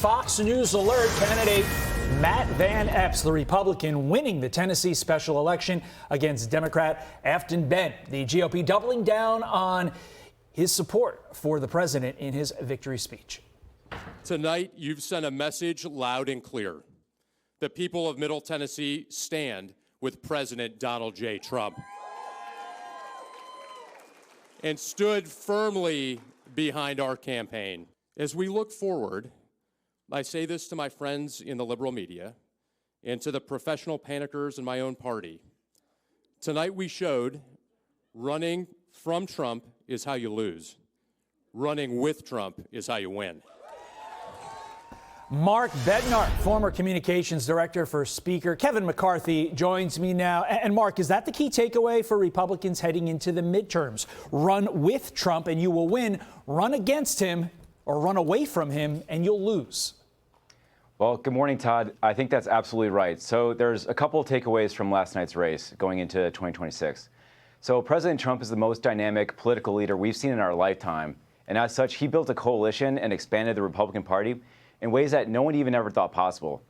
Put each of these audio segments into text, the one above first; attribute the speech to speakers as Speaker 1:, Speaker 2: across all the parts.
Speaker 1: Fox News alert. Candidate Matt Van Epps, the Republican, winning the Tennessee special election against Democrat Afton Benn. The GOP doubling down on his support for the president in his victory speech.
Speaker 2: Tonight, you've sent a message loud and clear. The people of Middle Tennessee stand with President Donald J. Trump and stood firmly behind our campaign. As we look forward, I say this to my friends in the liberal media and to the professional panickers in my own party. Tonight we showed running from Trump is how you lose. Running with Trump is how you win.
Speaker 1: Mark Bednar, former communications director for Speaker Kevin McCarthy, joins me now. And Mark, is that the key takeaway for Republicans heading into the midterms? Run with Trump and you will win. Run against him or run away from him and you'll lose.
Speaker 3: Well, good morning, Todd. I think that's absolutely right. So there's a couple of takeaways from last night's race going into 2026. So President Trump is the most dynamic political leader we've seen in our lifetime. And as such, he built a coalition and expanded the Republican Party in ways that no one even ever thought possible.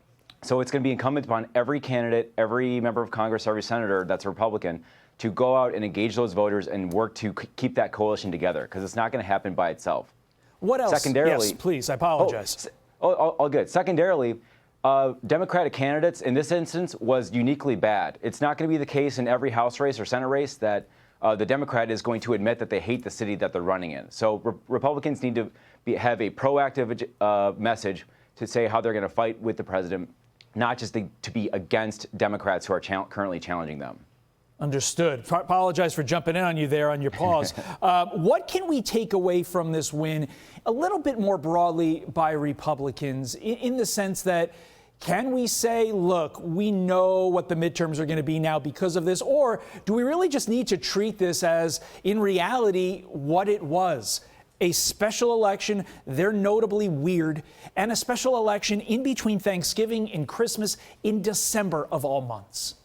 Speaker 3: So it's going to be incumbent upon every candidate, every member of Congress, every senator that's a Republican to go out and engage those voters and work to keep that coalition together, because it's not going to happen by itself.
Speaker 1: What else?
Speaker 3: Secondarily,
Speaker 1: yes, please, I apologize.
Speaker 3: All good. Secondarily, Democratic candidates in this instance was uniquely bad. It's not going to be the case in every House race or Senate race that the Democrat is going to admit that they hate the city that they're running in. So Republicans need to have a proactive message to say how they're going to fight with the president, not just to be against Democrats who are currently challenging them.
Speaker 1: Understood. Apologize for jumping in on you there on your pause. What can we take away from this win a little bit more broadly by Republicans in the sense that can we say, look, we know what the midterms are going to be now because of this, or do we really just need to treat this as, in reality, what it was? A special election, they're notably weird, and a special election in between Thanksgiving and Christmas in December of all months.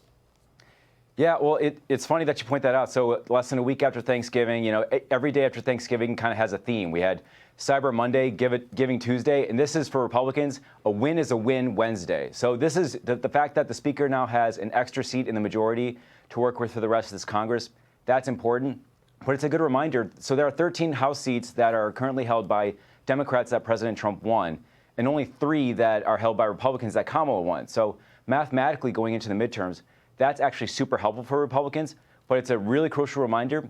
Speaker 3: Yeah, well, it's funny that you point that out. So less than a week after Thanksgiving, every day after Thanksgiving kind of has a theme. We had Cyber Monday, Giving Tuesday, and this is for Republicans, a win is a win Wednesday. So this is the fact that the Speaker now has an extra seat in the majority to work with for the rest of this Congress. That's important, but it's a good reminder. So there are 13 House seats that are currently held by Democrats that President Trump won, and only 3 that are held by Republicans that Kamala won. So mathematically going into the midterms, that's actually super helpful for Republicans, but it's a really crucial reminder.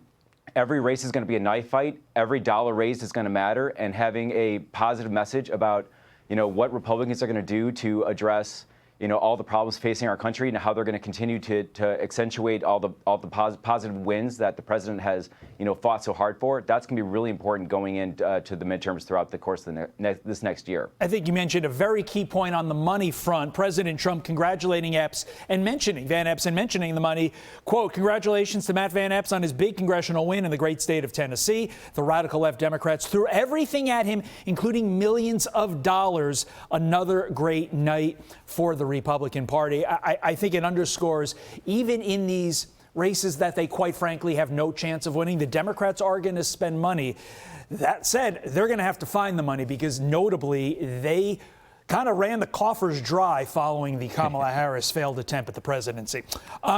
Speaker 3: Every race is going to be a knife fight. Every dollar raised is going to matter, and having a positive message about, what Republicans are going to do to address, all the problems facing our country and how they're going to continue to accentuate all the positive wins that the president has, fought so hard for. That's going to be really important going into the midterms throughout the course of this next year.
Speaker 1: I think you mentioned a very key point on the money front. President Trump congratulating Van Epps and mentioning the money. Quote, congratulations to Matt Van Epps on his big congressional win in the great state of Tennessee. The radical left Democrats threw everything at him, including millions of dollars. Another great night for the Republican Party. I think it underscores, even in these races that they quite frankly have no chance of winning, the Democrats are going to spend money. That said, they're going to have to find the money because notably they kind of ran the coffers dry following the Kamala Harris failed attempt at the presidency.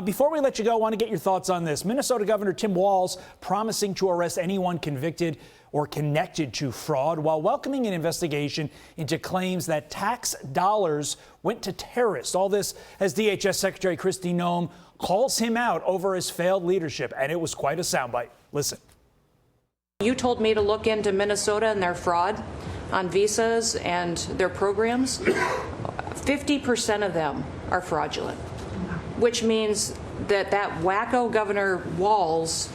Speaker 1: Before we let you go, I want to get your thoughts on this. Minnesota Governor Tim Walz promising to arrest anyone convicted or connected to fraud while welcoming an investigation into claims that tax dollars went to terrorists. All this as DHS Secretary Kristi Noem calls him out over his failed leadership, and it was quite a soundbite. Listen.
Speaker 4: You told me to look into Minnesota and their fraud on visas and their programs. 50% of them are fraudulent, which means that WACKO Governor Walz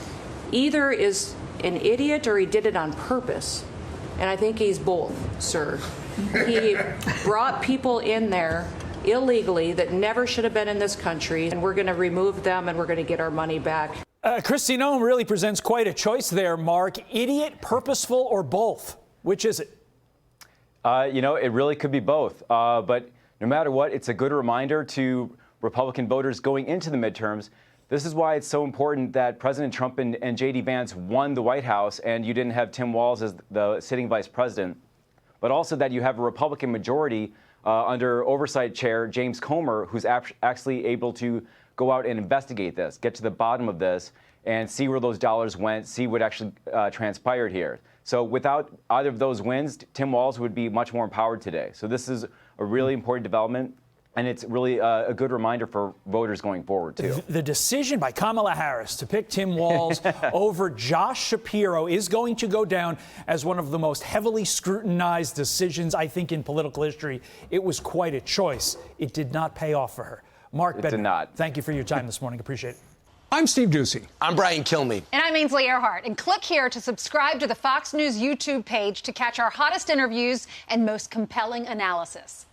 Speaker 4: either is an idiot or he did it on purpose. And I think he's both, sir. He brought people in there illegally that never should have been in this country, and we're going to remove them and we're going to get our money back.
Speaker 1: Kristi Noem really presents quite a choice there, Mark. Idiot, purposeful, or both? Which is it?
Speaker 3: It really could be both. But no matter what, it's a good reminder to Republican voters going into the midterms. This is why it's so important that President Trump and J.D. Vance won the White House and you didn't have Tim Walz as the sitting vice president. but also that you have a Republican majority under Oversight Chair James Comer, who's actually able to go out and investigate this, get to the bottom of this, and see where those dollars went, see what actually transpired here. So without either of those wins, Tim Walz would be much more empowered today. So this is a really important development, and it's really a good reminder for voters going forward, too.
Speaker 1: The decision by Kamala Harris to pick Tim Walz over Josh Shapiro is going to go down as one of the most heavily scrutinized decisions, I think, in political history. It was quite a choice. It did not pay off for her. Mark Bednar,
Speaker 3: did not.
Speaker 1: Thank you for your time this morning. Appreciate it.
Speaker 5: I'm Steve Doocy.
Speaker 6: I'm Brian Kilmeade.
Speaker 7: And I'm Ainsley Earhart. And click here to subscribe to the Fox News YouTube page to catch our hottest interviews and most compelling analysis.